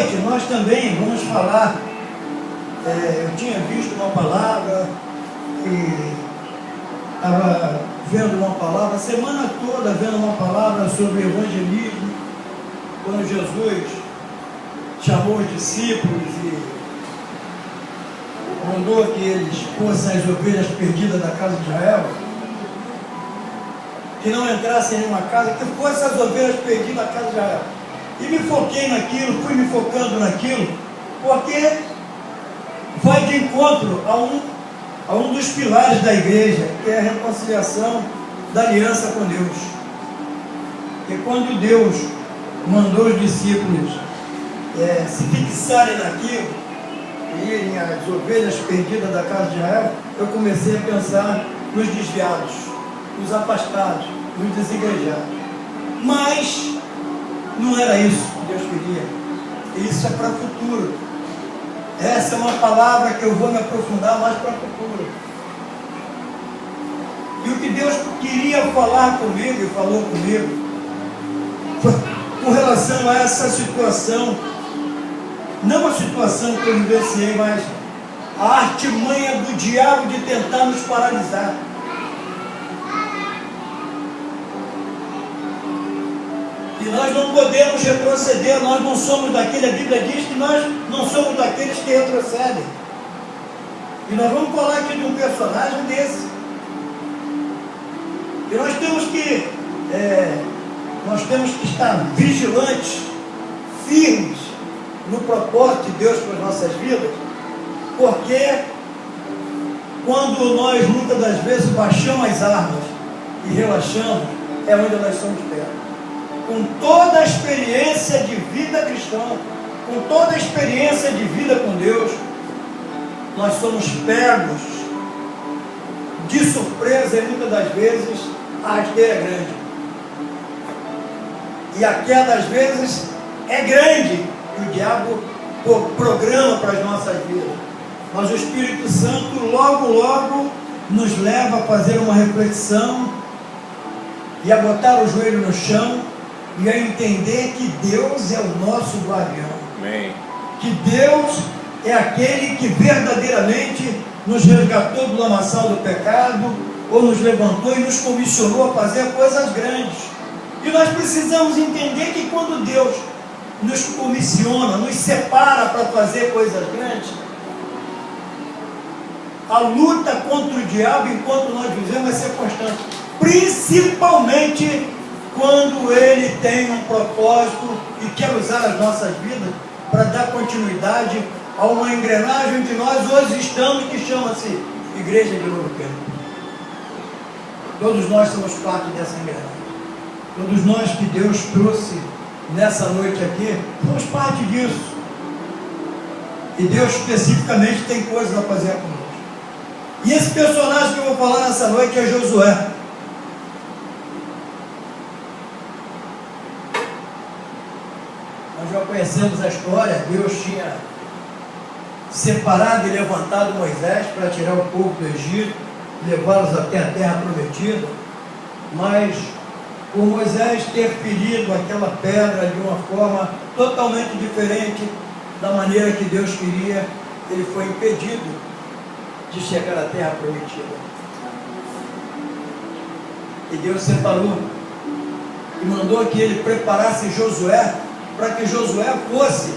noite nós também vamos falar. Eu tinha visto uma palavra e estava vendo uma palavra, a semana toda vendo uma palavra sobre evangelismo, quando Jesus chamou os discípulos e mandou que eles fossem as ovelhas perdidas da casa de Israel, que não entrassem em nenhuma casa, que fossem as ovelhas perdidas da casa de Israel. E me foquei naquilo, fui me focando naquilo, porque vai de encontro a um dos pilares da igreja, que é a reconciliação da aliança com Deus. E quando Deus mandou os discípulos se fixarem naquilo, e irem às ovelhas perdidas da casa de Israel, eu comecei a pensar nos desviados, nos afastados, nos desigrejados. Mas não era isso que Deus queria. Isso é para o futuro. Essa é uma palavra que eu vou me aprofundar mais para o futuro. E o que Deus queria falar comigo e falou comigo foi com relação a essa situação. Não a situação que eu vivenciei, mas a artimanha do diabo de tentar nos paralisar. E nós não podemos retroceder, nós não somos daquele, a Bíblia diz que nós não somos daqueles que retrocedem. E nós vamos falar aqui de um personagem desse. E nós temos que estar vigilantes, firmes no propósito de Deus para as nossas vidas, porque quando nós muitas das vezes baixamos as armas e relaxamos, é onde nós somos pegos. Com toda a experiência de vida cristã, com toda a experiência de vida com Deus, nós somos pegos de surpresa e muitas das vezes a rasteira é grande. E a queda às vezes é grande. E o diabo programa para as nossas vidas. Mas o Espírito Santo logo nos leva a fazer uma reflexão e a botar o joelho no chão e a entender que Deus é o nosso guardião. Amém. Que Deus é aquele que verdadeiramente nos resgatou do lamaçal do pecado, ou nos levantou e nos comissionou a fazer coisas grandes. E nós precisamos entender que quando Deus nos comissiona, nos separa para fazer coisas grandes, a luta contra o diabo, enquanto nós vivemos, vai ser constante. Principalmente quando ele tem um propósito e quer usar as nossas vidas para dar continuidade a uma engrenagem que nós hoje estamos, que chama-se Igreja de Novo Tempo. Todos nós somos parte dessa engrenagem. Todos nós que Deus trouxe nessa noite aqui, somos parte disso. E Deus especificamente tem coisas a fazer conosco. E esse personagem que eu vou falar nessa noite é Josué. Nós já conhecemos a história. Deus tinha separado e levantado Moisés para tirar o povo do Egito, levá-los até a terra prometida, mas por Moisés ter ferido aquela pedra de uma forma totalmente diferente da maneira que Deus queria, ele foi impedido de chegar à terra prometida. E Deus separou e mandou que ele preparasse Josué, para que Josué fosse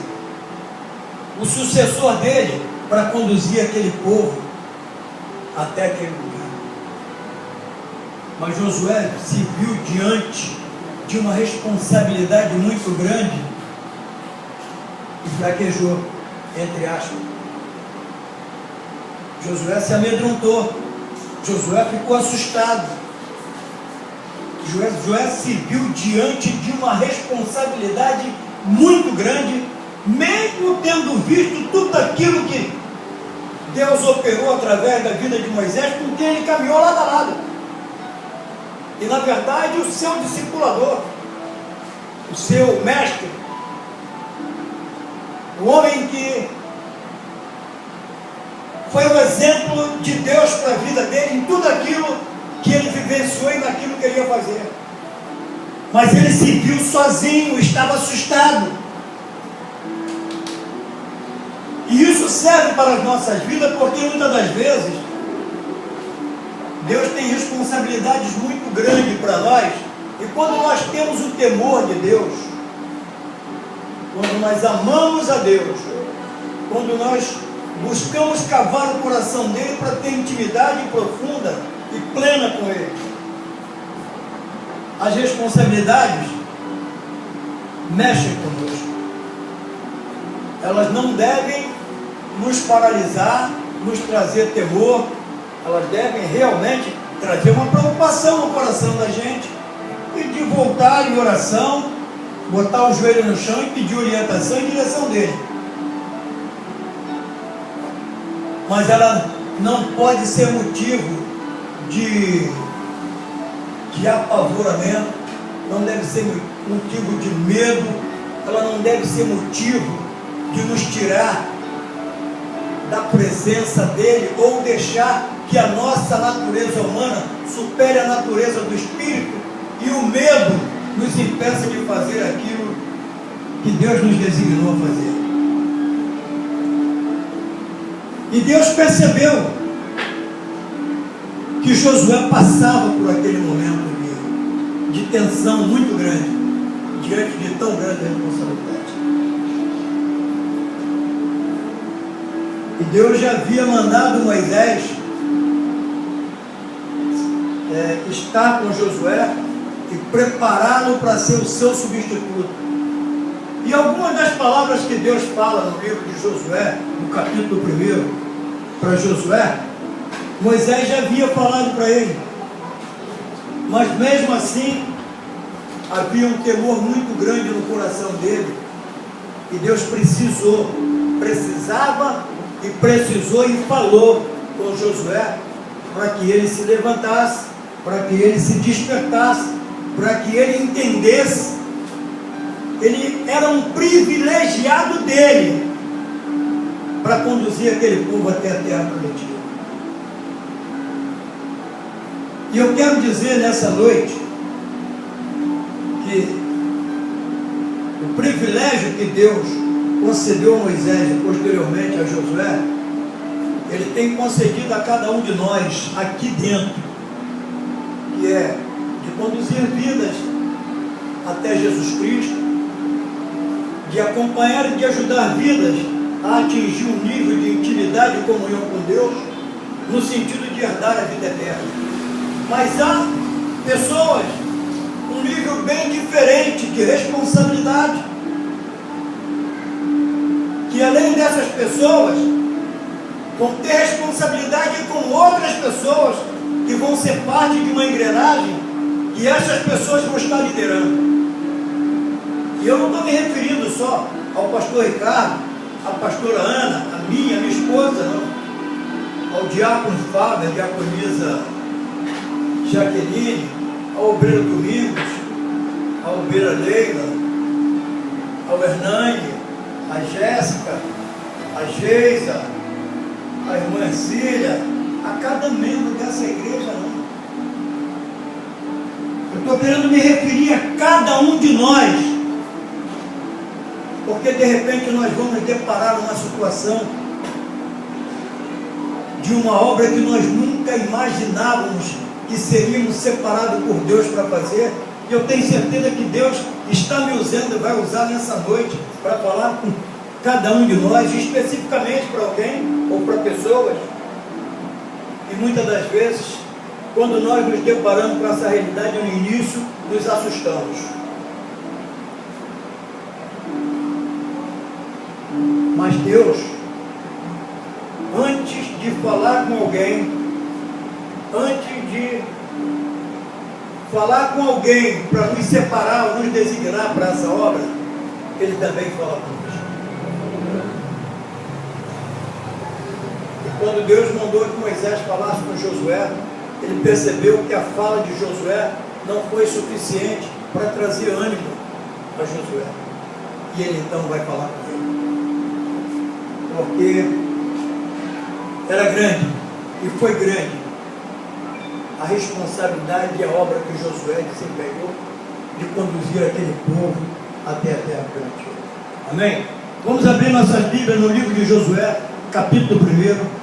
o sucessor dele para conduzir aquele povo até aquele lugar. Mas Josué se viu diante de uma responsabilidade muito grande e fraquejou, entre aspas. Josué se amedrontou, Josué ficou assustado. Josué se viu diante de uma responsabilidade muito grande, mesmo tendo visto tudo aquilo que Deus operou através da vida de Moisés, com quem ele caminhou lado a lado. E na verdade o seu discipulador, o seu mestre, o homem que foi um exemplo de Deus para a vida dele, em tudo aquilo que ele vivenciou e naquilo que ele ia fazer. Mas ele se viu sozinho, estava assustado. serve para as nossas vidas, porque muitas das vezes Deus tem responsabilidades muito grandes para nós, e quando nós temos o temor de Deus, quando nós amamos a Deus, quando nós buscamos cavar o coração dele para ter intimidade profunda e plena com ele, as responsabilidades mexem conosco. Elas não devem nos paralisar, nos trazer temor, elas devem realmente trazer uma preocupação no coração da gente, e de voltar em oração, botar o joelho no chão e pedir orientação em direção dele. Mas ela não pode ser motivo de apavoramento, não deve ser motivo de medo, ela não deve ser motivo de nos tirar da presença dele, ou deixar que a nossa natureza humana supere a natureza do Espírito e o medo nos impeça de fazer aquilo que Deus nos designou a fazer. E Deus percebeu que Josué passava por aquele momento de tensão muito grande, diante de tão grande responsabilidade. E Deus já havia mandado Moisés estar com Josué e prepará-lo para ser o seu substituto. E algumas das palavras que Deus fala no livro de Josué, no capítulo 1, para Josué, Moisés já havia falado para ele. Mas mesmo assim, havia um temor muito grande no coração dele. E Deus precisava e falou com Josué, para que ele se levantasse, para que ele se despertasse, para que ele entendesse. Ele era um privilegiado dele para conduzir aquele povo até a terra prometida. E eu quero dizer nessa noite que o privilégio que Deus concedeu a Moisés e posteriormente a Josué, ele tem concedido a cada um de nós aqui dentro, que é de conduzir vidas até Jesus Cristo, de acompanhar e de ajudar vidas a atingir um nível de intimidade e comunhão com Deus, no sentido de herdar a vida eterna. Mas há pessoas um nível bem diferente de responsabilidade, que além dessas pessoas vão ter responsabilidade com outras pessoas que vão ser parte de uma engrenagem que essas pessoas vão estar liderando. E eu não estou me referindo só ao pastor Ricardo, à pastora Ana, a minha esposa, não. Ao diácono Fábio, a diaconisa Jaqueline, ao obreiro Domingos, à obreira Leila, ao Hernani, a Jéssica, a Geisa, a irmã Cília, a cada membro dessa igreja, não. Eu estou querendo me referir a cada um de nós, porque de repente nós vamos deparar uma situação de uma obra que nós nunca imaginávamos que seríamos separados por Deus para fazer. E eu tenho certeza que Deus está me usando e vai usar nessa noite para falar com cada um de nós, especificamente para alguém ou para pessoas. E muitas das vezes, quando nós nos deparamos com essa realidade no início, nos assustamos. Mas Deus, antes de falar com alguém, antes de falar com alguém para nos separar ou nos designar para essa obra, Ele também fala conosco. E quando Deus mandou que Moisés falasse com Josué, ele percebeu que a fala de Josué não foi suficiente para trazer ânimo a Josué. E ele então vai falar com ele. Porque era grande, e foi grande, a responsabilidade e a obra que Josué desempenhou de conduzir aquele povo até a terra prometida. Amém? Vamos abrir nossas Bíblias no livro de Josué, capítulo 1.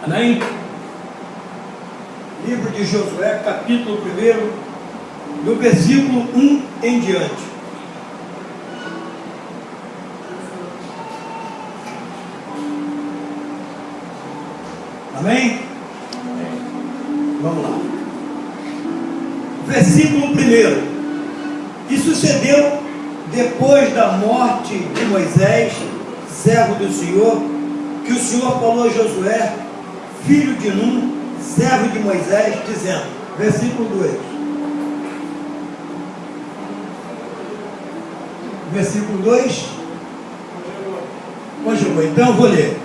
Amém? Livro de Josué, capítulo 1, do versículo 1 em diante. Amém? Vamos lá. Versículo 1. E sucedeu depois da morte de Moisés, servo do Senhor, que o Senhor falou a Josué, filho de Num, servo de Moisés, dizendo, versículo 2. Versículo 2. Conjugou. Então eu vou ler.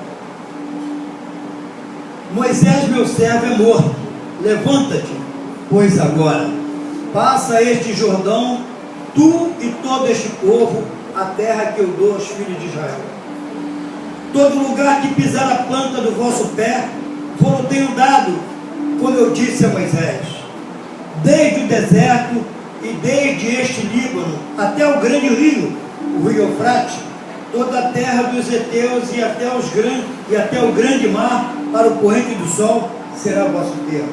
Moisés, meu servo, é morto. Levanta-te, pois agora, passa este Jordão, tu e todo este povo, a terra que eu dou aos filhos de Israel. Todo lugar que pisar a planta do vosso pé, vou tenho dado, como eu disse a Moisés. Desde o deserto e desde este Líbano, até o grande rio, o rio Eufrates, toda a terra dos heteus e até o grande mar, para o poente do sol, será o vosso termo.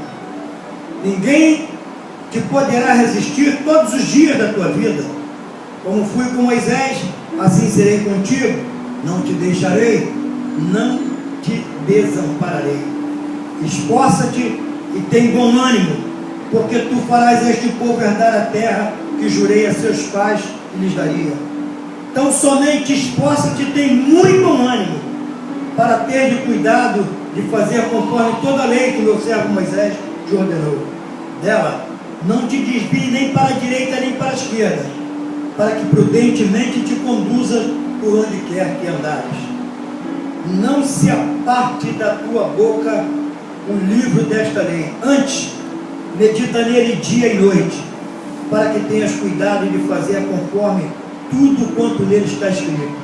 Ninguém te poderá resistir todos os dias da tua vida. Como fui com Moisés, assim serei contigo. Não te deixarei, não te desampararei. Esforça-te e tem bom ânimo, porque tu farás este povo herdar a terra que jurei a seus pais e lhes daria. Então somente esforça-te e tem muito bom ânimo, para ter de cuidado de fazer conforme toda a lei que meu servo Moisés te ordenou. Dela, não te desvie nem para a direita nem para a esquerda, para que prudentemente te conduza por onde quer que andares. Não se aparte da tua boca o livro desta lei, antes medita nele dia e noite, para que tenhas cuidado de fazer conforme tudo quanto nele está escrito.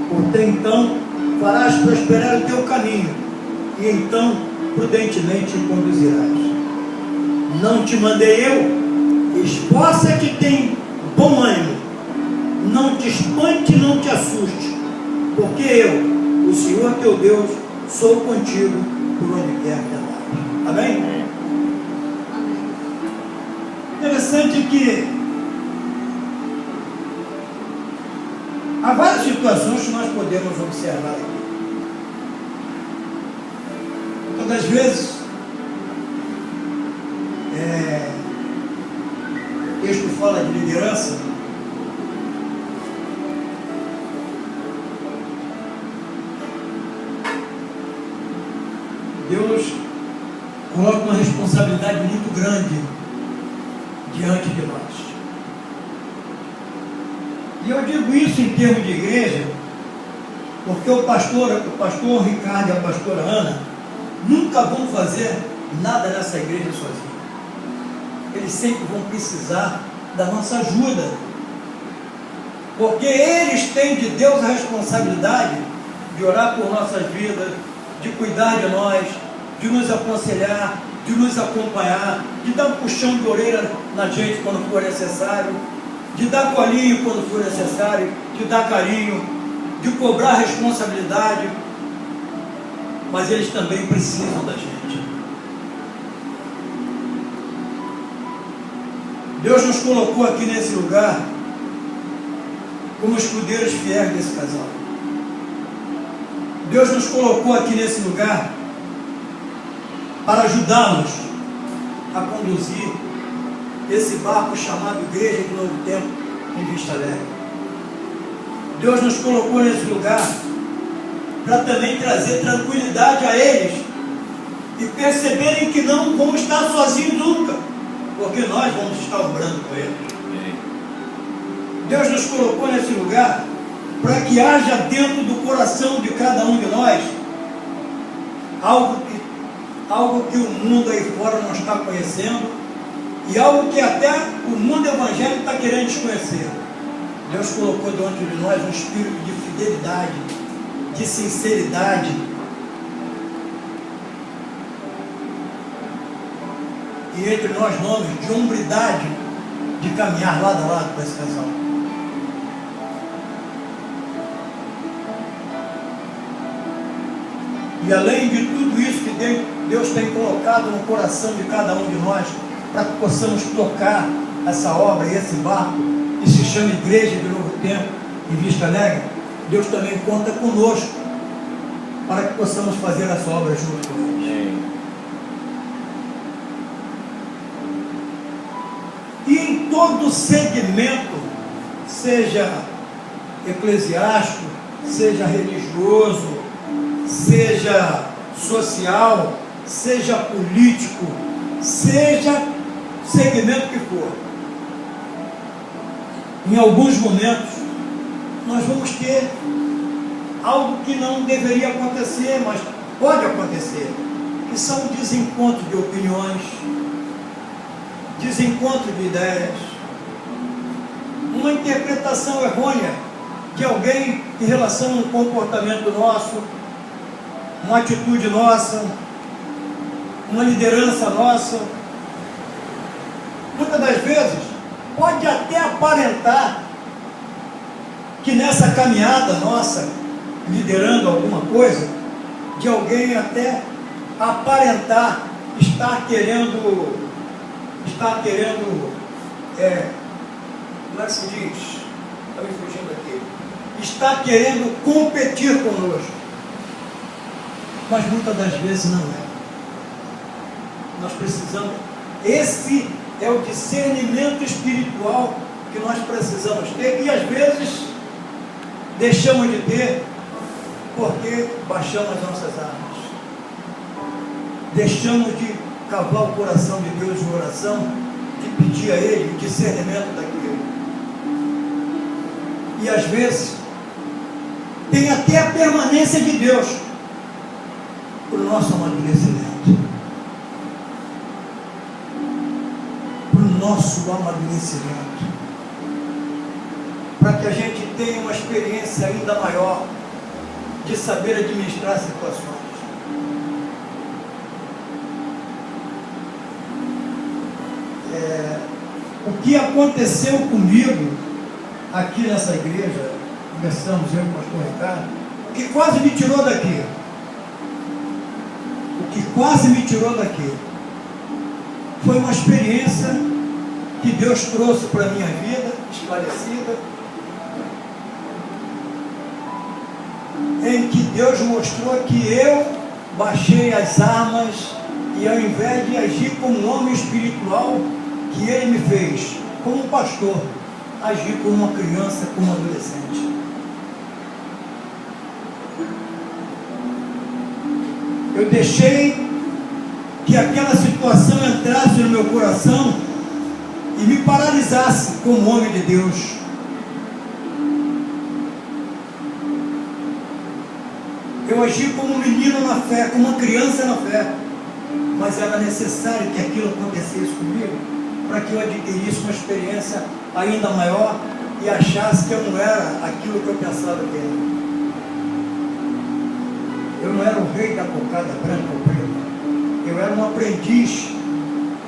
Porque então farás prosperar o teu caminho, e então prudentemente te conduzirás. Não te mandei eu? Esforça-te, tem bom ânimo. Não te espante, não te assuste, porque eu, o Senhor teu Deus, sou contigo por onde quer que andares. Amém? Interessante que há várias situações que nós podemos observar aqui. Muitas vezes, o texto fala de liderança. Deus coloca uma responsabilidade muito grande diante de nós. E eu digo isso em termos de igreja, porque o pastor Ricardo e a pastora Ana nunca vão fazer nada nessa igreja sozinhos. Eles sempre vão precisar da nossa ajuda, porque eles têm de Deus a responsabilidade de orar por nossas vidas, de cuidar de nós, de nos aconselhar, de nos acompanhar, de dar um puxão de orelha na gente quando for necessário, de dar colinho quando for necessário, de dar carinho, de cobrar responsabilidade, mas eles também precisam da gente. Deus nos colocou aqui nesse lugar como escudeiros fiéis desse casal. Deus nos colocou aqui nesse lugar para ajudá-los a conduzir esse barco chamado Igreja do Novo Tempo em Vista Alegre. Deus nos colocou nesse lugar para também trazer tranquilidade a eles e perceberem que não vão estar sozinhos nunca, porque nós vamos estar obrando com eles. Deus nos colocou nesse lugar para que haja dentro do coração de cada um de nós algo que o mundo aí fora não está conhecendo e algo que até o mundo evangélico está querendo desconhecer. Deus colocou dentro de nós um espírito de fidelidade, de sinceridade, e entre nós nomes de hombridade, de caminhar lado a lado com esse casal. E além de tudo isso que Deus tem colocado no coração de cada um de nós, para que possamos tocar essa obra e esse barco, que se chama Igreja de Novo Tempo em Vista Alegre, Deus também conta conosco, para que possamos fazer essa obra junto com eles. E em todo segmento, seja eclesiástico, seja religioso, seja social, seja político, seja segmento que for, em alguns momentos nós vamos ter algo que não deveria acontecer, mas pode acontecer, que são desencontros de opiniões, desencontro de ideias, uma interpretação errônea de alguém em relação a um comportamento nosso, uma atitude nossa, uma liderança nossa. Muitas das vezes pode até aparentar que nessa caminhada nossa, liderando alguma coisa, de alguém até aparentar estar querendo, como é que se diz? Está me fugindo aqui. Está querendo competir conosco. Mas muitas das vezes não é. Nós precisamos, esse é o discernimento espiritual que nós precisamos ter, e às vezes deixamos de ter porque baixamos as nossas armas, deixamos de cavar o coração de Deus em oração, de pedir a Ele o discernimento daquilo, e às vezes tem até a permanência de Deus para o nosso amadurecimento, para o nosso amadurecimento, para que a gente tenha uma experiência ainda maior de saber administrar situações. O que aconteceu comigo aqui nessa igreja, começamos eu e o pastor Ricardo, o que quase me tirou daqui, foi uma experiência que Deus trouxe para a minha vida, esclarecida, em que Deus mostrou que eu baixei as armas e, ao invés de agir como um homem espiritual que Ele me fez, como um pastor, agi como uma criança, como um adolescente. Eu deixei que aquela situação entrasse no meu coração e me paralisasse como homem de Deus. Eu agi como um menino na fé, como uma criança na fé, mas era necessário que aquilo acontecesse comigo para que eu adquirisse uma experiência ainda maior e achasse que eu não era aquilo que eu pensava que era. Eu não era o rei da cocada branca ou preta. Eu era um aprendiz.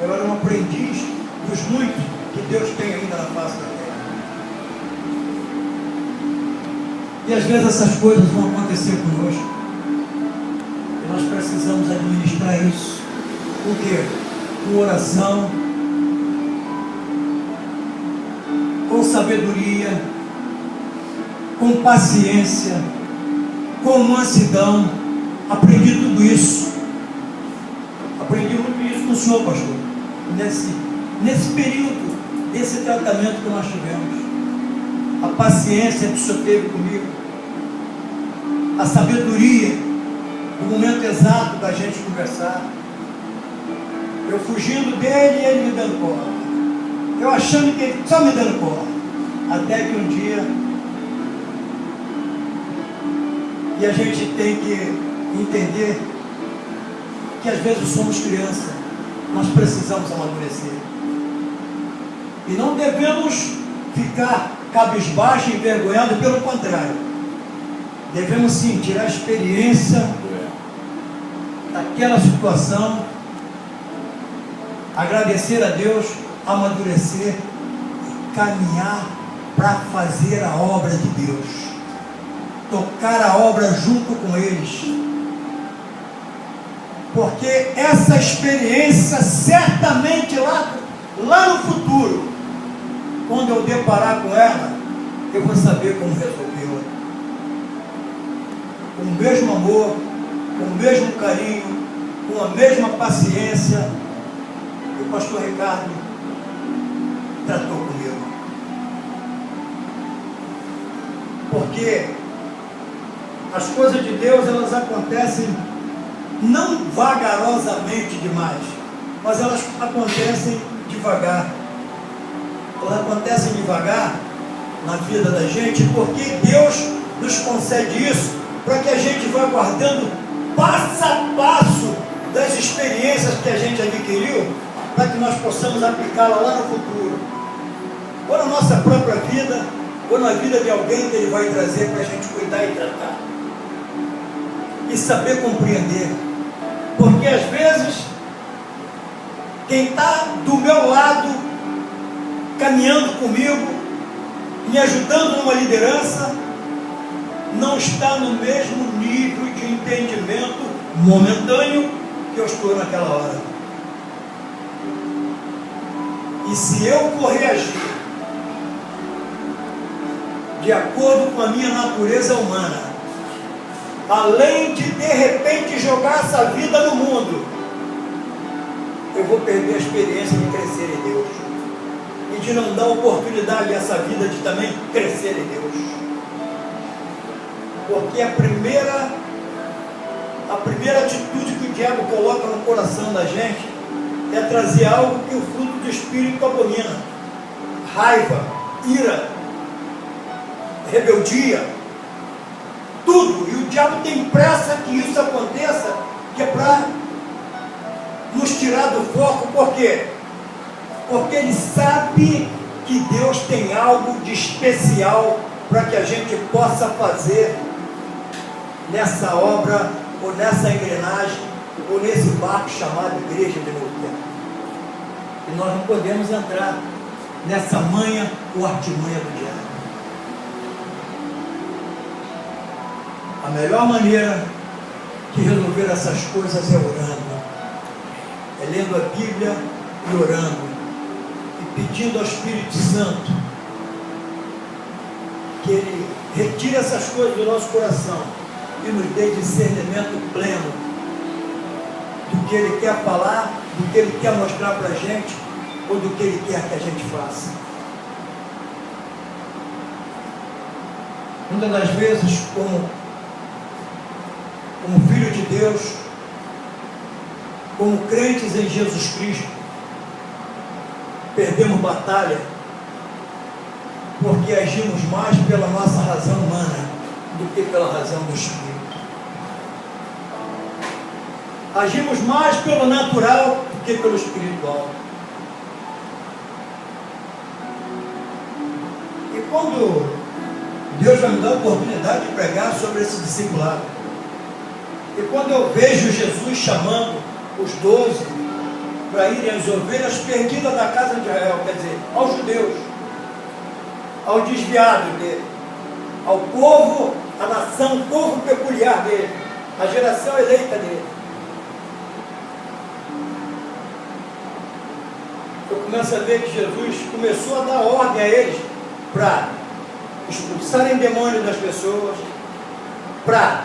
Eu era um aprendiz dos muitos que Deus tem ainda na face da terra. E às vezes essas coisas vão acontecer conosco. E nós precisamos administrar isso. Por quê? Com oração, com sabedoria, com paciência, com mansidão. Aprendi tudo isso. Aprendi muito isso com o senhor, pastor. Nesse período, desse tratamento que nós tivemos. A paciência que o senhor teve comigo. A sabedoria do momento exato da gente conversar. Eu fugindo dele e ele me dando corda. Eu achando que ele só me dando corda. Até que um dia, e a gente tem que entender que às vezes somos crianças, nós precisamos amadurecer. E não devemos ficar cabisbaixo e envergonhado, pelo contrário. Devemos sim tirar a experiência daquela situação, agradecer a Deus, amadurecer e caminhar para fazer a obra de Deus, tocar a obra junto com eles, Porque essa experiência, certamente lá no futuro, quando eu deparar com ela, eu vou saber como resolvê-la. Com o mesmo amor, com o mesmo carinho, com a mesma paciência que o pastor Ricardo tratou comigo. Porque as coisas de Deus, elas acontecem não vagarosamente demais, mas elas acontecem devagar. Elas acontecem devagar na vida da gente, porque Deus nos concede isso para que a gente vá guardando passo a passo das experiências que a gente adquiriu, para que nós possamos aplicá-la lá no futuro, ou na nossa própria vida, ou na vida de alguém que Ele vai trazer para a gente cuidar e tratar, e saber compreender. Porque às vezes quem está do meu lado, caminhando comigo, me ajudando numa liderança, não está no mesmo nível de entendimento momentâneo que eu estou naquela hora. E se eu for reagir de acordo com a minha natureza humana, além de repente jogar essa vida no mundo, eu vou perder a experiência de crescer em Deus e de não dar oportunidade a essa vida de também crescer em Deus. Porque a primeira atitude que o diabo coloca no coração da gente é trazer algo que o fruto do Espírito abomina: raiva, ira, rebeldia, tudo. E o diabo tem pressa que isso aconteça, que é para nos tirar do foco. Por quê? Porque ele sabe que Deus tem algo de especial para que a gente possa fazer nessa obra, ou nessa engrenagem, ou nesse barco chamado Igreja de Novo Tempo. E nós não podemos entrar nessa manha ou artimanha do diabo. A melhor maneira de resolver essas coisas é orando, é lendo a Bíblia e orando, e pedindo ao Espírito Santo que Ele retire essas coisas do nosso coração e nos dê discernimento pleno do que Ele quer falar, do que Ele quer mostrar para a gente, ou do que Ele quer que a gente faça. Muitas das vezes, como filho de Deus, como crentes em Jesus Cristo, perdemos batalha porque agimos mais pela nossa razão humana do que pela razão do Espírito. Agimos mais pelo natural do que pelo espiritual. E quando Deus vai me dar a oportunidade de pregar sobre esse discipulado, e quando eu vejo Jesus chamando os 12 para irem às ovelhas perdidas da casa de Israel, quer dizer, aos judeus, ao desviado dele, ao povo, a nação, o povo peculiar dele, a geração eleita dele, eu começo a ver que Jesus começou a dar ordem a eles para expulsarem demônios das pessoas, para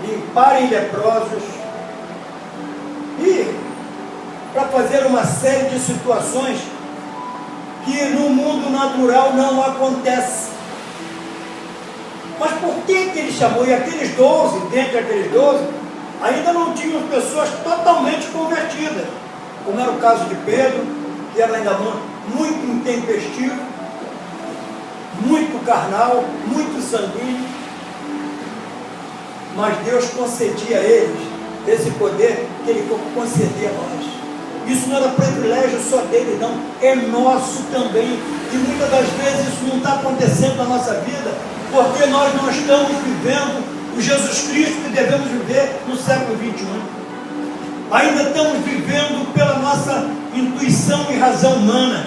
limparem leprosos e para fazer uma série de situações que no mundo natural não acontece. Mas por que ele chamou? E aqueles 12, dentre aqueles 12, ainda não tinham pessoas totalmente convertidas, como era o caso de Pedro, que era ainda muito intempestivo, muito carnal, muito sanguíneo. Mas Deus concedia a eles esse poder que Ele concedia a nós. Isso não era privilégio só dele, não, é nosso também. E muitas das vezes isso não está acontecendo na nossa vida, porque nós não estamos vivendo o Jesus Cristo que devemos viver no século XXI. Ainda estamos vivendo pela nossa intuição e razão humana.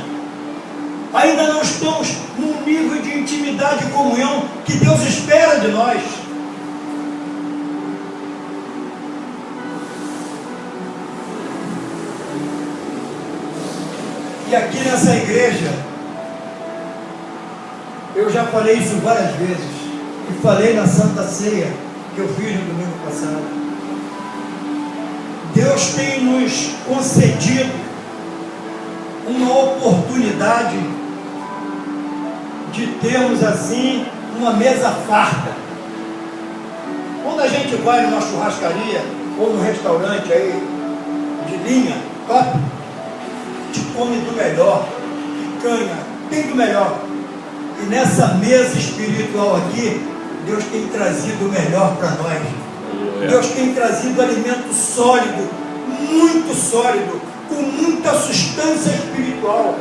Ainda não estamos num nível de intimidade e comunhão que Deus espera de nós. E aqui nessa igreja, eu já falei isso várias vezes, e falei na Santa Ceia que eu fiz no domingo passado. Deus tem nos concedido uma oportunidade de termos assim uma mesa farta. Quando a gente vai numa churrascaria ou num restaurante aí de linha, top, te come do melhor, picanha, tem do melhor. E nessa mesa espiritual aqui, Deus tem trazido o melhor para nós. Deus tem trazido alimento sólido, muito sólido, com muita substância espiritual,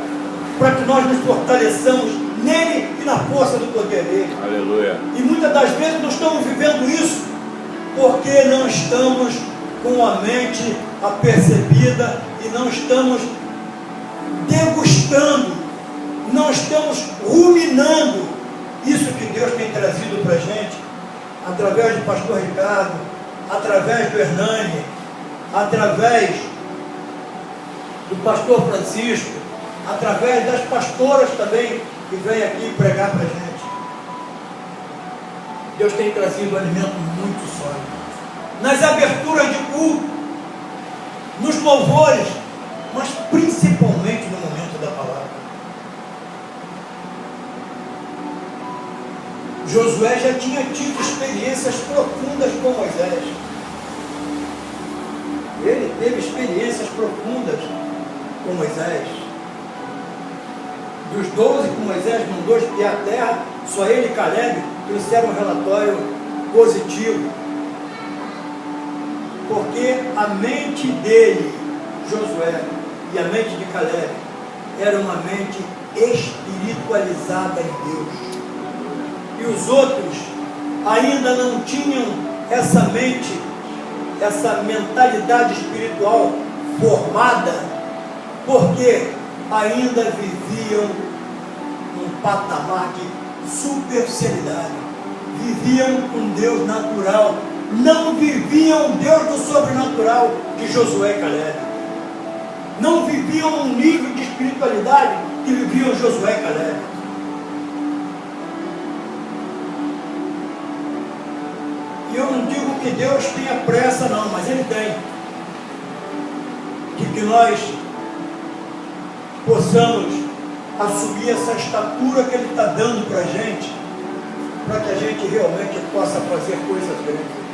para que nós nos fortaleçamos nele e na força do poder dele. Aleluia. E muitas das vezes nós estamos vivendo isso porque não estamos com a mente apercebida e não estamos degustando, não estamos ruminando isso que Deus tem trazido para a gente, através do pastor Ricardo, através do Hernani, através do pastor Francisco, através das pastoras também, que vêm aqui pregar para a gente. Deus tem trazido um alimento muito sólido. Nas aberturas de culto, nos louvores, mas principalmente no momento da palavra. Josué já tinha tido experiências profundas com Moisés. Ele teve experiências profundas com Moisés. Dos 12 que Moisés mandou espiar a terra, só ele e Caleb trouxeram um relatório positivo. Porque a mente dele, Josué, e a mente de Caleb, era uma mente espiritualizada em Deus. E os outros ainda não tinham essa mente, essa mentalidade espiritual formada, porque ainda viviam num patamar de superficialidade, viviam um Deus natural, não viviam o Deus do sobrenatural de Josué e Caleb, não viviam um nível de espiritualidade que viviam Josué e Caleb. E eu não digo que Deus tenha pressa não, mas Ele tem, de que nós possamos assumir essa estatura que Ele está dando para a gente, para que a gente realmente possa fazer coisas grandes.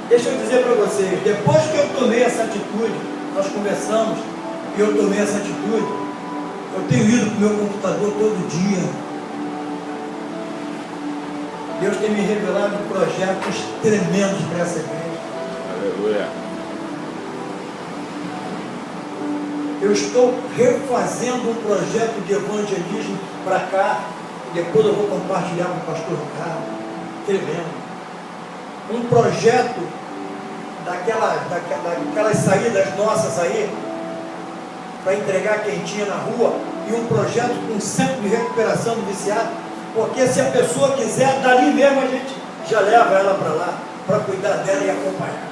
Deixa eu dizer para vocês, depois que eu tomei essa atitude, nós conversamos, e eu tomei essa atitude, eu tenho ido para o meu computador todo dia. Deus tem me revelado projetos tremendos para essa igreja. Aleluia. Eu estou refazendo um projeto de evangelismo para cá, e depois eu vou compartilhar com o pastor Ricardo. Tremendo. Um projeto daquelas saídas nossas aí, para entregar quentinha na rua, e um projeto com centro de recuperação do viciado, porque se a pessoa quiser, dali mesmo a gente já leva ela para lá, para cuidar dela e acompanhar.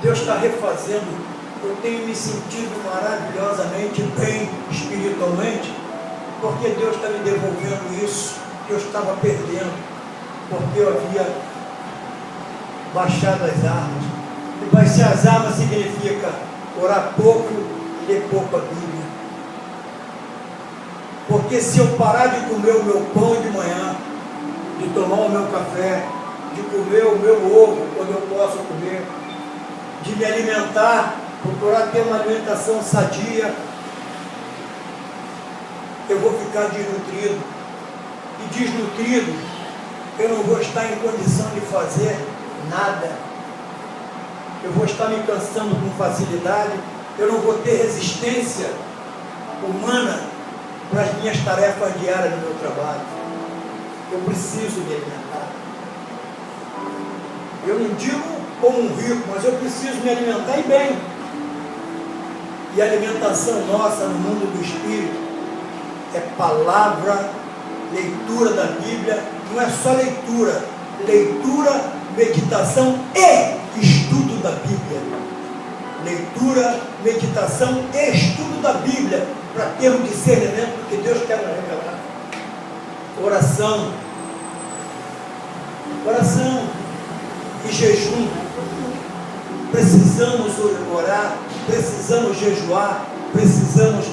Deus está refazendo, eu tenho me sentido maravilhosamente bem espiritualmente, porque Deus está me devolvendo isso que eu estava perdendo, porque eu havia baixado as armas. E baixar as armas significa orar pouco e ler pouco a Bíblia. Porque se eu parar de comer o meu pão de manhã, de tomar o meu café, de comer o meu ovo quando eu posso comer, de me alimentar, procurar ter uma alimentação sadia, eu vou ficar desnutrido. E desnutrido, eu não vou estar em condição de fazer nada. Eu vou estar me cansando com facilidade, eu não vou ter resistência humana para as minhas tarefas diárias no meu trabalho. Eu preciso me alimentar. Eu não digo como um rico, mas eu preciso me alimentar e bem. E a alimentação nossa no mundo do Espírito é palavra, leitura da Bíblia, não é só leitura, leitura meditação e estudo da Bíblia. Leitura, meditação e estudo da Bíblia, para ter um discernimento do que Deus quer nos revelar. Oração e jejum. Precisamos orar, precisamos jejuar, precisamos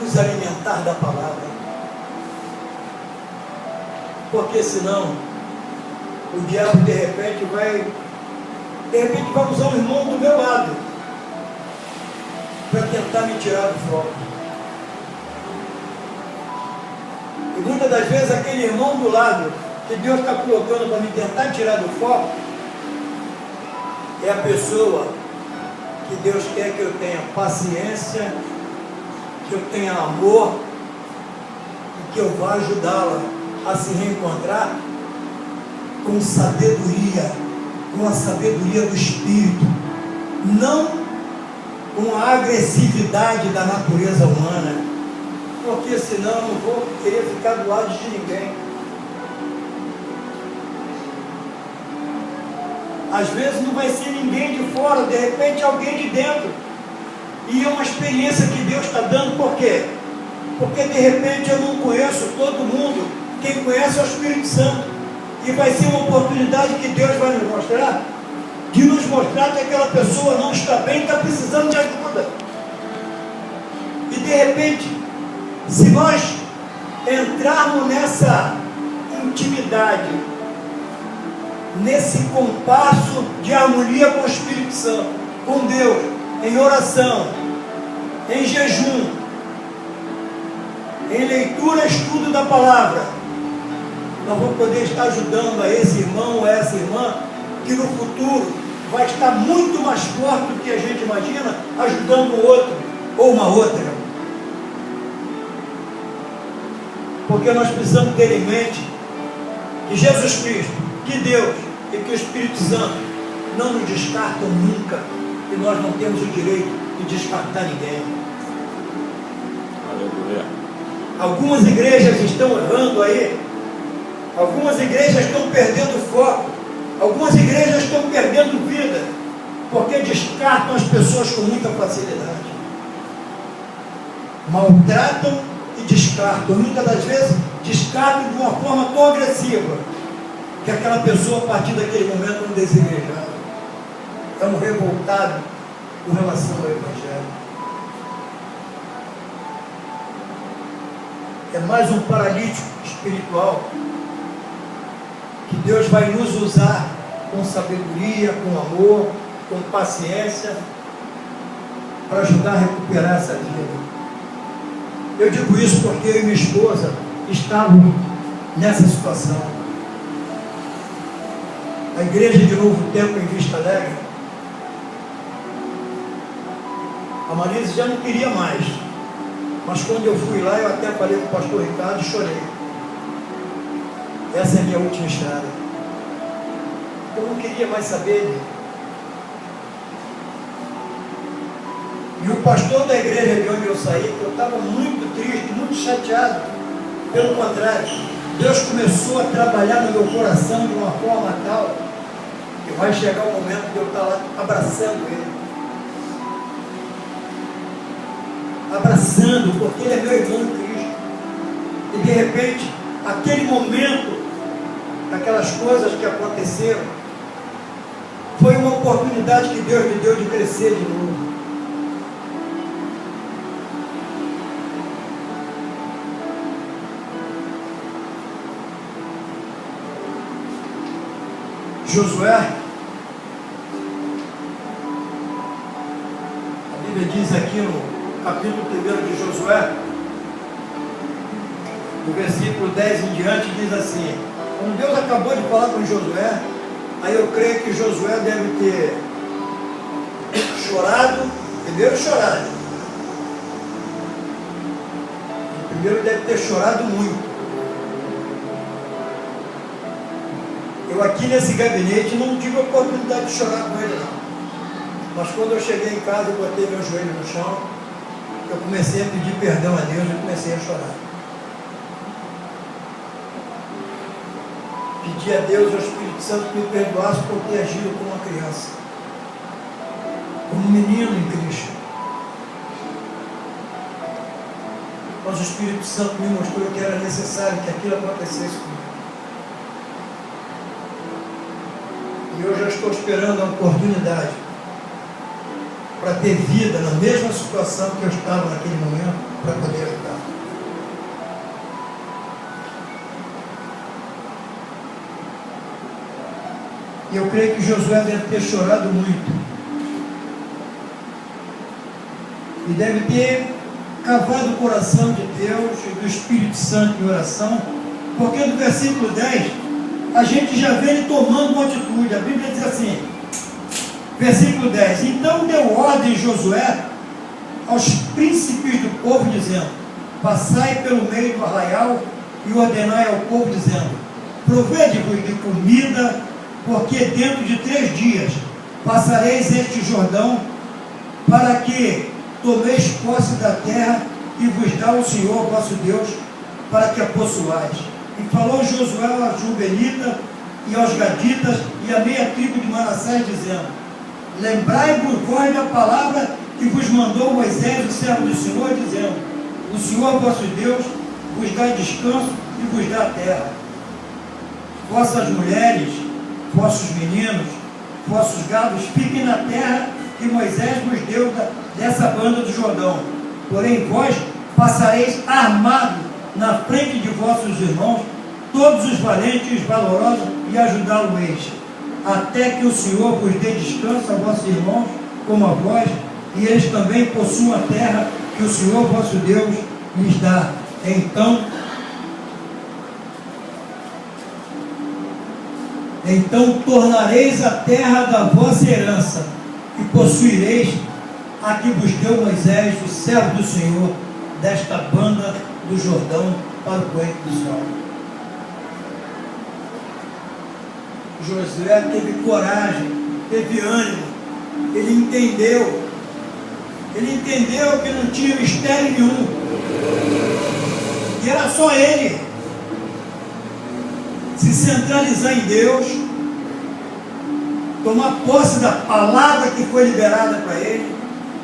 nos alimentar da palavra. Porque senão o diabo de repente vai usar um irmão do meu lado para tentar me tirar do foco. E muitas das vezes aquele irmão do lado que Deus está colocando para me tentar tirar do foco é a pessoa que Deus quer que eu tenha paciência, que eu tenha amor e que eu vá ajudá-la a se reencontrar com sabedoria, com a sabedoria do Espírito, não com a agressividade da natureza humana, porque senão eu não vou querer ficar do lado de ninguém. Às vezes não vai ser ninguém de fora, de repente alguém de dentro. E é uma experiência que Deus está dando, por quê? Porque de repente eu não conheço todo mundo, quem conhece é o Espírito Santo. E vai ser uma oportunidade que Deus vai nos mostrar, de nos mostrar que aquela pessoa não está bem, está precisando de ajuda. E de repente, se nós entrarmos nessa intimidade, nesse compasso de harmonia com o Espírito Santo, com Deus, em oração, em jejum, em leitura, estudo da palavra, nós vamos poder estar ajudando a esse irmão ou a essa irmã, que no futuro vai estar muito mais forte do que a gente imagina, ajudando o outro ou uma outra. Porque nós precisamos ter em mente que Jesus Cristo, que Deus e que o Espírito Santo não nos descartam nunca, e nós não temos o direito de descartar ninguém. Aleluia. Algumas igrejas estão errando aí, algumas igrejas estão perdendo foco, algumas igrejas estão perdendo vida, porque descartam as pessoas com muita facilidade, maltratam e descartam, muitas das vezes descartam de uma forma tão agressiva, que aquela pessoa, a partir daquele momento, não deseja. É um revoltado com relação ao Evangelho. É mais um paralítico espiritual que Deus vai nos usar com sabedoria, com amor, com paciência, para ajudar a recuperar essa vida. Eu digo isso porque eu e minha esposa estavam nessa situação. A igreja de Novo Tempo em Vista Alegre, a Marisa já não queria mais, mas quando eu fui lá, eu até falei com o pastor Ricardo e chorei. Essa é a minha última estrada. Eu não queria mais saber dele. E o pastor da igreja de onde eu saí, eu estava muito triste, muito chateado. Pelo contrário, Deus começou a trabalhar no meu coração de uma forma tal que vai chegar o momento de eu estar lá abraçando ele. Abraçando, porque ele é meu irmão em Cristo. E de repente, aquele momento, aquelas coisas que aconteceram, foi uma oportunidade que Deus me deu de crescer de novo. Josué, a Bíblia diz aqui no capítulo 1 de Josué, no versículo 10 em diante, diz assim: quando Deus acabou de falar com Josué, aí eu creio que Josué deve ter chorado, primeiro deve ter chorado muito. Eu aqui nesse gabinete não tive a oportunidade de chorar com ele não, mas quando eu cheguei em casa, eu botei meu joelho no chão, eu comecei a pedir perdão a Deus e comecei a chorar. Pedi a Deus e ao Espírito Espírito Santo me perdoasse por ter agido como uma criança, como um menino em Cristo. Mas o Espírito Santo me mostrou que era necessário que aquilo acontecesse comigo. E eu já estou esperando a oportunidade para ter vida na mesma situação que eu estava naquele momento, para poder ajudar. E eu creio que Josué deve ter chorado muito. E deve ter cavado o coração de Deus e do Espírito Santo em oração, porque no versículo 10, a gente já vê ele tomando uma atitude. A Bíblia diz assim, versículo 10, então deu ordem Josué aos príncipes do povo, dizendo, passai pelo meio do arraial e ordenai ao povo, dizendo, provede-vos de comida, porque dentro de 3 dias passareis este Jordão, para que tomeis posse da terra que vos dá o Senhor vosso Deus, para que a possuais. E falou Josué aos Rubenitas e aos Gaditas e à meia tribo de Manassés, dizendo, lembrai-vos vós da palavra que vos mandou Moisés, o servo do Senhor, dizendo, o Senhor vosso Deus vos dá descanso e vos dá a terra. Vossas mulheres, vossos meninos, vossos gados, fiquem na terra que Moisés vos deu dessa banda do Jordão. Porém vós passareis armados na frente de vossos irmãos, todos os valentes e os valorosos, e ajudá-lo-eis, até que o Senhor vos dê descanso a vossos irmãos, como a vós, e eles também possuam a terra que o Senhor vosso Deus lhes dá. Então tornareis a terra da vossa herança, e possuireis a que vos deu Moisés, o servo do Senhor, desta banda do Jordão para o poente do sol. Josué teve coragem, teve ânimo, ele entendeu que não tinha mistério nenhum, e era só ele se centralizar em Deus, tomar posse da palavra que foi liberada para ele,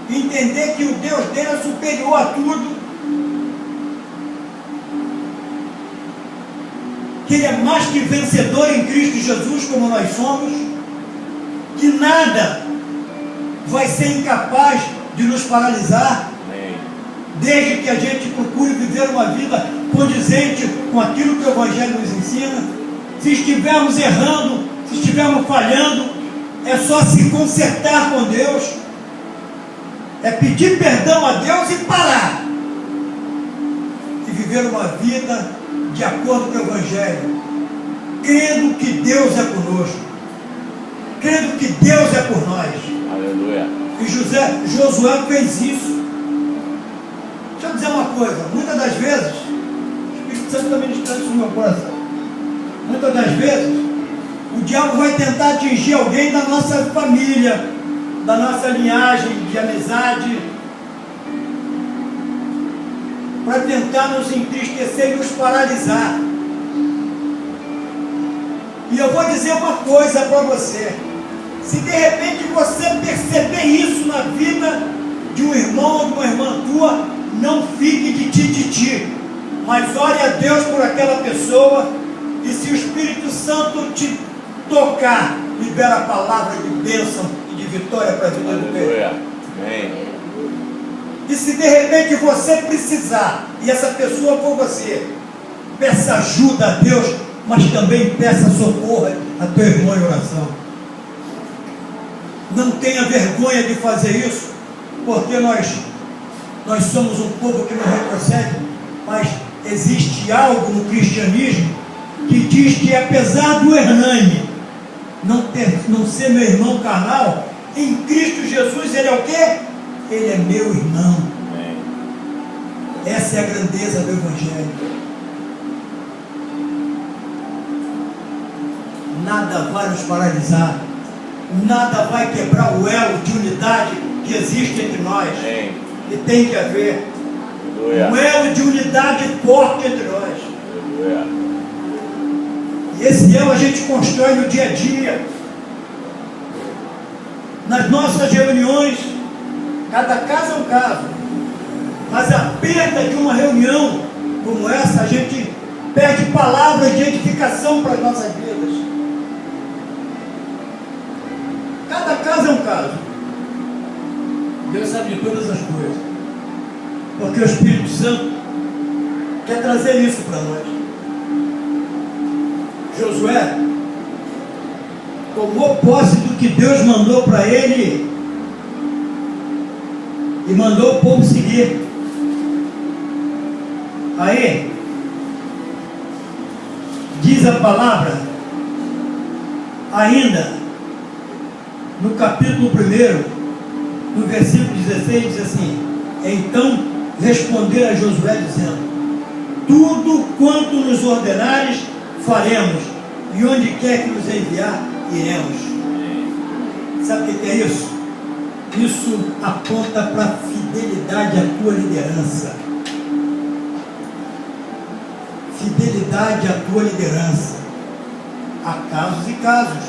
entender que o Deus dele é superior a tudo, que ele é mais que vencedor em Cristo Jesus, como nós somos, que nada vai ser incapaz de nos paralisar, desde que a gente procure viver uma vida condizente com aquilo que o Evangelho nos ensina. Se estivermos errando, se estivermos falhando, é só se consertar com Deus, é pedir perdão a Deus e parar, e viver uma vida de acordo com o Evangelho, crendo que Deus é conosco, crendo que Deus é por nós. Aleluia. E Josué fez isso. Deixa eu dizer uma coisa, muitas das vezes, o Espírito Santo está ministrando isso no meu coração, muitas das vezes, o diabo vai tentar atingir alguém da nossa família, da nossa linhagem de amizade, para tentar nos entristecer e nos paralisar. E eu vou dizer uma coisa para você, se de repente você perceber isso na vida de um irmão ou de uma irmã tua, não fique de tititi, mas ore a Deus por aquela pessoa, e se o Espírito Santo te tocar, libera a palavra de bênção e de vitória para a vida do teu. Amém. E se de repente você precisar, e essa pessoa for você, peça ajuda a Deus, mas também peça socorro a teu irmão em oração. Não tenha vergonha de fazer isso, porque nós somos um povo que não retrocede, mas existe algo no cristianismo que diz que apesar do Hernani não ser meu irmão carnal, em Cristo Jesus ele é o quê? Ele é meu irmão. Amém. Essa é a grandeza do Evangelho. Nada vai nos paralisar, nada vai quebrar o elo de unidade que existe entre nós. Amém. E tem que haver Aleluia. um elo de unidade forte entre nós. Aleluia. E Esse eu a gente constrói no dia a dia, nas nossas reuniões. Cada caso é um caso, mas a perda de uma reunião como essa, a gente perde palavras de edificação para as nossas vidas. Cada caso é um caso. Deus sabe de todas as coisas, porque o Espírito Santo quer trazer isso para nós. Josué tomou posse do que Deus mandou para ele e mandou o povo seguir. Aí diz a palavra ainda no capítulo 1, no versículo 16, diz assim: então responder a Josué dizendo: tudo quanto nos ordenares faremos, e onde quer que nos enviar, iremos. Sabe o que é isso? Isso aponta para a fidelidade à tua liderança. Fidelidade à tua liderança. Há casos e casos.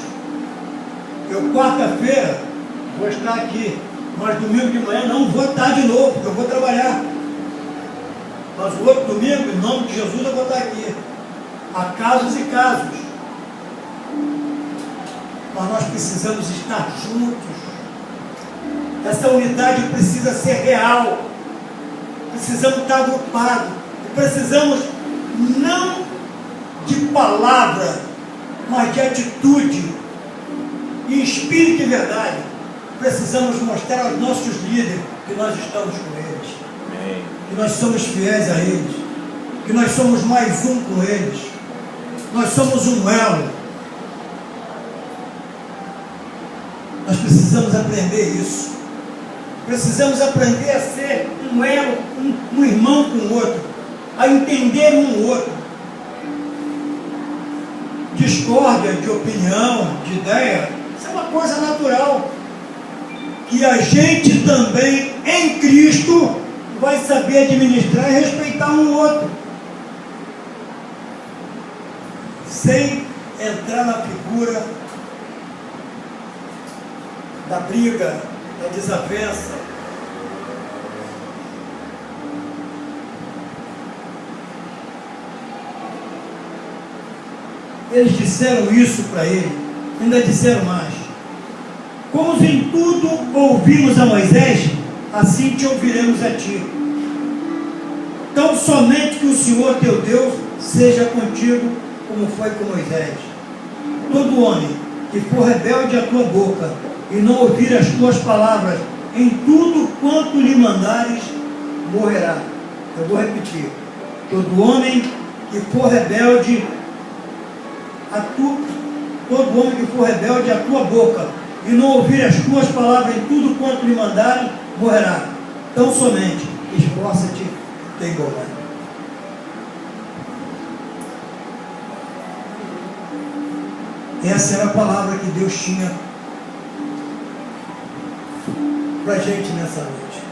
Eu quarta-feira vou estar aqui, mas domingo de manhã não vou estar de novo, porque eu vou trabalhar. Mas o outro domingo, em nome de Jesus, eu vou estar aqui. Há casos e casos. Mas nós precisamos estar juntos. Essa unidade precisa ser real. Precisamos estar agrupados. Precisamos não de palavra, mas de atitude, em espírito e verdade. Precisamos mostrar aos nossos líderes que nós estamos com eles. Amém. Que nós somos fiéis a eles. Que nós somos mais um com eles. Nós somos um elo. Nós precisamos aprender isso. Precisamos aprender a ser um elo, um irmão com o outro, a entender um o outro. Discórdia de opinião, de ideia, isso é uma coisa natural. Que a gente também, em Cristo, vai saber administrar e respeitar um o outro. Sem entrar na figura da briga, da desavença. Eles disseram isso para ele, ainda disseram mais: como em tudo ouvimos a Moisés, assim te ouviremos a ti. Tão somente que o Senhor teu Deus seja contigo, como foi com Moisés. Todo homem que for rebelde à tua boca e não ouvir as tuas palavras, em tudo quanto lhe mandares, morrerá. Eu vou repetir: todo homem que for rebelde todo homem que for rebelde à tua boca e não ouvir as tuas palavras, em tudo quanto lhe mandares, morrerá. Tão somente esforça-te e tem bom ânimo. Essa era a palavra que Deus tinha para a gente nessa noite.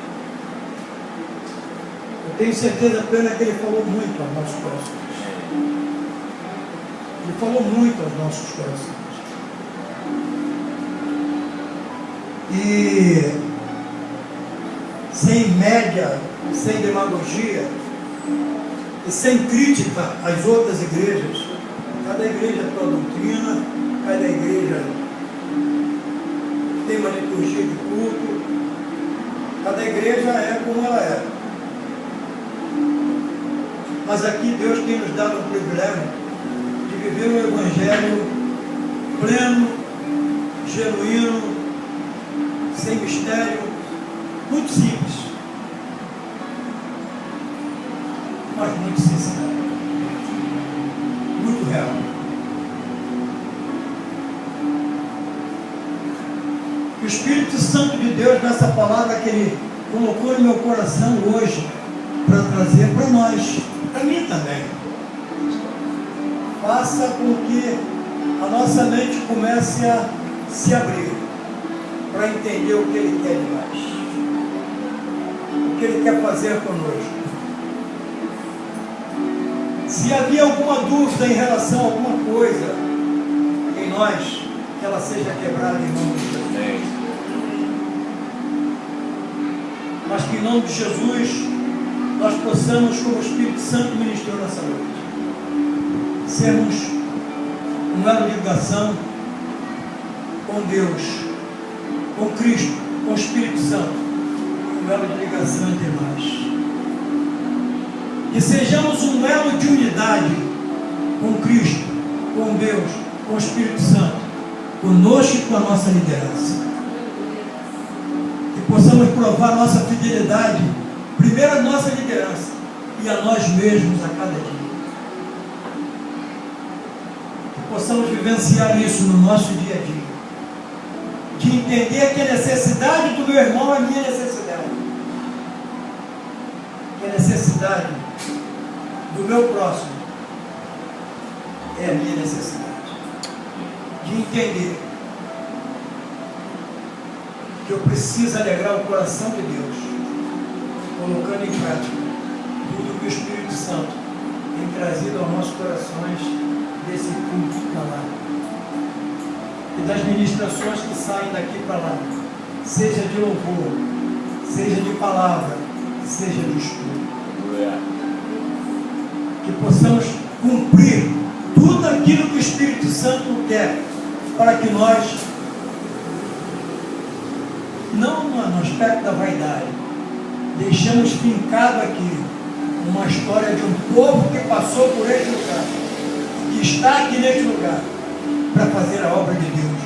Eu tenho certeza plena que Ele falou muito aos nossos corações. Ele falou muito aos nossos corações. E sem média, sem demagogia e sem crítica às outras igrejas. Cada igreja tem uma doutrina, cada igreja tem uma liturgia de culto, cada igreja é como ela é. Mas aqui Deus tem nos dado o privilégio de viver um evangelho pleno, genuíno, sem mistério, muito simples, mas muito sincero, muito real. O Espírito Santo de Deus, nessa palavra que Ele colocou no meu coração hoje, para trazer para nós, para mim também, faça com que a nossa mente comece a se abrir para entender o que Ele quer de nós, o que Ele quer fazer conosco. Se havia alguma dúvida em relação a alguma coisa em nós, que ela seja quebrada em nome de Jesus. Mas que em nome de Jesus nós possamos, como o Espírito Santo ministrou nessa noite, sermos um elo de ligação com Deus, com Cristo, com o Espírito Santo, um elo de ligação entre nós. Que sejamos um elo de unidade com Cristo, com Deus, com o Espírito Santo, conosco e com a nossa liderança. Que possamos provar nossa fidelidade, primeiro a nossa liderança e a nós mesmos a cada dia. Que possamos vivenciar isso no nosso dia a dia. De entender que a necessidade do meu irmão é a minha necessidade. Que a necessidade do meu próximo é a minha necessidade. De entender que eu preciso alegrar o coração de Deus, colocando em prática tudo que o Espírito Santo tem trazido aos nossos corações desse culto para lá. E das ministrações que saem daqui para lá, seja de louvor, seja de palavra, seja de estudo. Que possamos cumprir tudo aquilo que o Espírito Santo quer, para que nós, não no aspecto da vaidade, deixamos fincado aqui uma história de um povo que passou por este lugar, que está aqui neste lugar, para fazer a obra de Deus,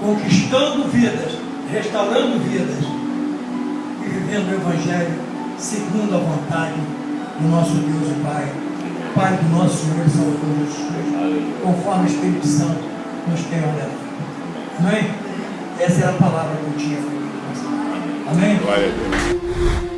conquistando vidas, restaurando vidas e vivendo o Evangelho segundo a vontade do nosso Deus e Pai, Pai do nosso Senhor e Salvador Jesus Cristo, conforme o Espírito Santo nos tem ordenado. Amém? Essa é a palavra que eu tinha. Amém? Glória a Deus.